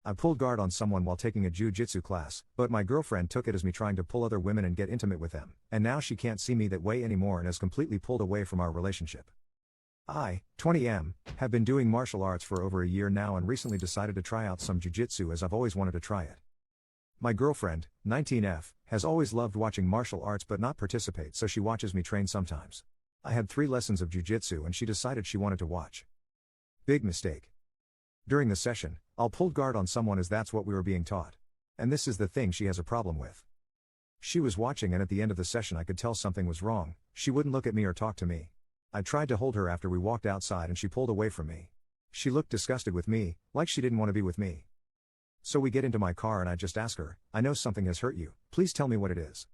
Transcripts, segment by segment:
I pulled guard on someone while taking a jitsu class, but my girlfriend took it as me trying to pull other women and get intimate with them, and now she can't see me that way anymore and has completely pulled away from our relationship. I, 20M, have been doing martial arts for over a year now and recently decided to try out some jiu-jitsu as I've always wanted to try it. My girlfriend, 19F, has always loved watching martial arts but not participate, so she watches me train sometimes. I had 3 lessons of jiu-jitsu and she decided she wanted to watch. Big mistake. During the session, I'll pull guard on someone as that's what we were being taught. And this is the thing she has a problem with. She was watching and at the end of the session I could tell something was wrong. She wouldn't look at me or talk to me. I tried to hold her after we walked outside and she pulled away from me. She looked disgusted with me, like she didn't want to be with me. So we get into my car and I just ask her, I know something has hurt you, please tell me what it is.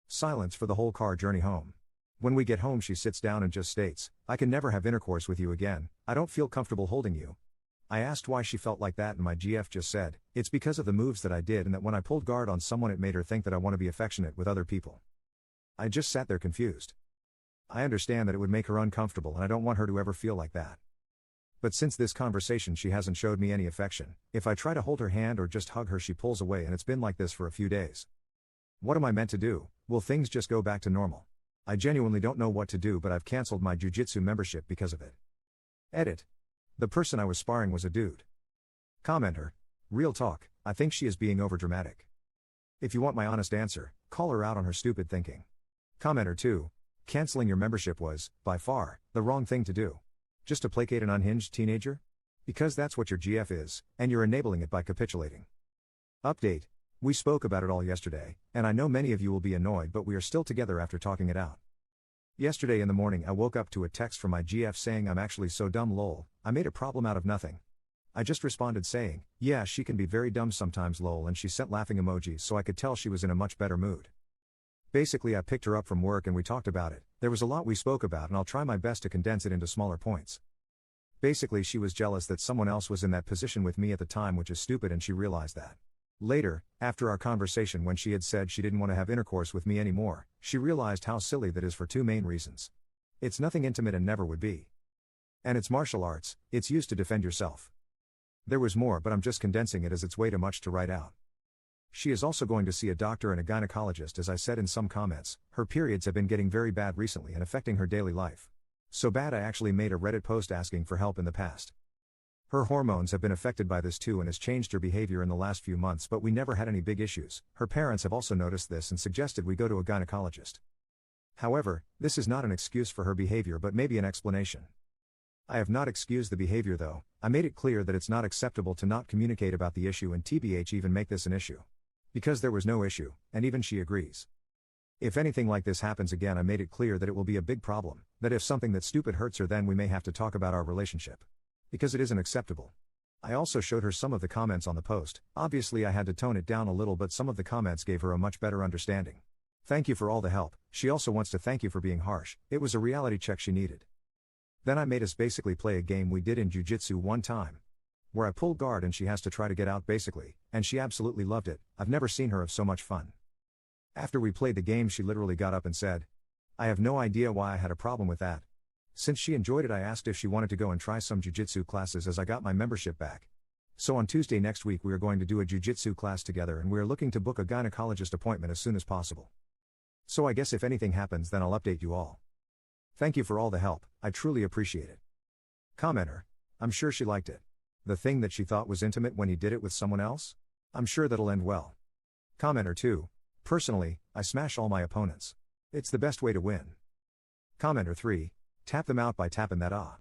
Silence for the whole car journey home. When we get home she sits down and just states, I can never have intercourse with you again, I don't feel comfortable holding you. I asked why she felt like that and my GF just said, it's because of the moves that I did and that when I pulled guard on someone it made her think that I want to be affectionate with other people. I just sat there confused. I understand that it would make her uncomfortable and I don't want her to ever feel like that. But since this conversation she hasn't showed me any affection. If I try to hold her hand or just hug her she pulls away and it's been like this for a few days. What am I meant to do? Will things just go back to normal? I genuinely don't know what to do, but I've cancelled my jiu-jitsu membership because of it. Edit. The person I was sparring was a dude. Commenter. Real talk, I think she is being overdramatic. If you want my honest answer, call her out on her stupid thinking. Commenter 2. Canceling your membership was, by far, the wrong thing to do. Just to placate an unhinged teenager? Because that's what your GF is, and you're enabling it by capitulating. Update. We spoke about it all yesterday, and I know many of you will be annoyed but we are still together after talking it out. Yesterday in the morning I woke up to a text from my GF saying I'm actually so dumb lol, I made a problem out of nothing. I just responded saying, yeah she can be very dumb sometimes lol, and she sent laughing emojis so I could tell she was in a much better mood. Basically I picked her up from work and we talked about it. There was a lot we spoke about and I'll try my best to condense it into smaller points. Basically she was jealous that someone else was in that position with me at the time, which is stupid, and she realized that. Later, after our conversation when she had said she didn't want to have intercourse with me anymore, she realized how silly that is for 2 main reasons. It's nothing intimate and never would be. And it's martial arts, it's used to defend yourself. There was more but I'm just condensing it as it's way too much to write out. She is also going to see a doctor and a gynecologist. As I said in some comments, her periods have been getting very bad recently and affecting her daily life. So bad I actually made a Reddit post asking for help in the past. Her hormones have been affected by this too and has changed her behavior in the last few months, but we never had any big issues. Her parents have also noticed this and suggested we go to a gynecologist. However, this is not an excuse for her behavior but maybe an explanation. I have not excused the behavior though. I made it clear that it's not acceptable to not communicate about the issue and tbh even make this an issue. Because there was no issue, and even she agrees. If anything like this happens again I made it clear that it will be a big problem, that if something that stupid hurts her then we may have to talk about our relationship. Because it isn't acceptable. I also showed her some of the comments on the post. Obviously I had to tone it down a little but some of the comments gave her a much better understanding. Thank you for all the help. She also wants to thank you for being harsh. It was a reality check she needed. Then I made us basically play a game we did in jiu-jitsu one time. Where I pull guard and she has to try to get out basically, and she absolutely loved it. I've never seen her have so much fun. After we played the game she literally got up and said, I have no idea why I had a problem with that. Since she enjoyed it I asked if she wanted to go and try some jiu-jitsu classes as I got my membership back. So on Tuesday next week we are going to do a jiu-jitsu class together and we are looking to book a gynecologist appointment as soon as possible. So I guess if anything happens then I'll update you all. Thank you for all the help, I truly appreciate it. Commenter. I'm sure she liked it. The thing that she thought was intimate when he did it with someone else? I'm sure that'll end well. Commenter 2. Personally, I smash all my opponents. It's the best way to win. Commenter 3. Tap them out by tapping that ah.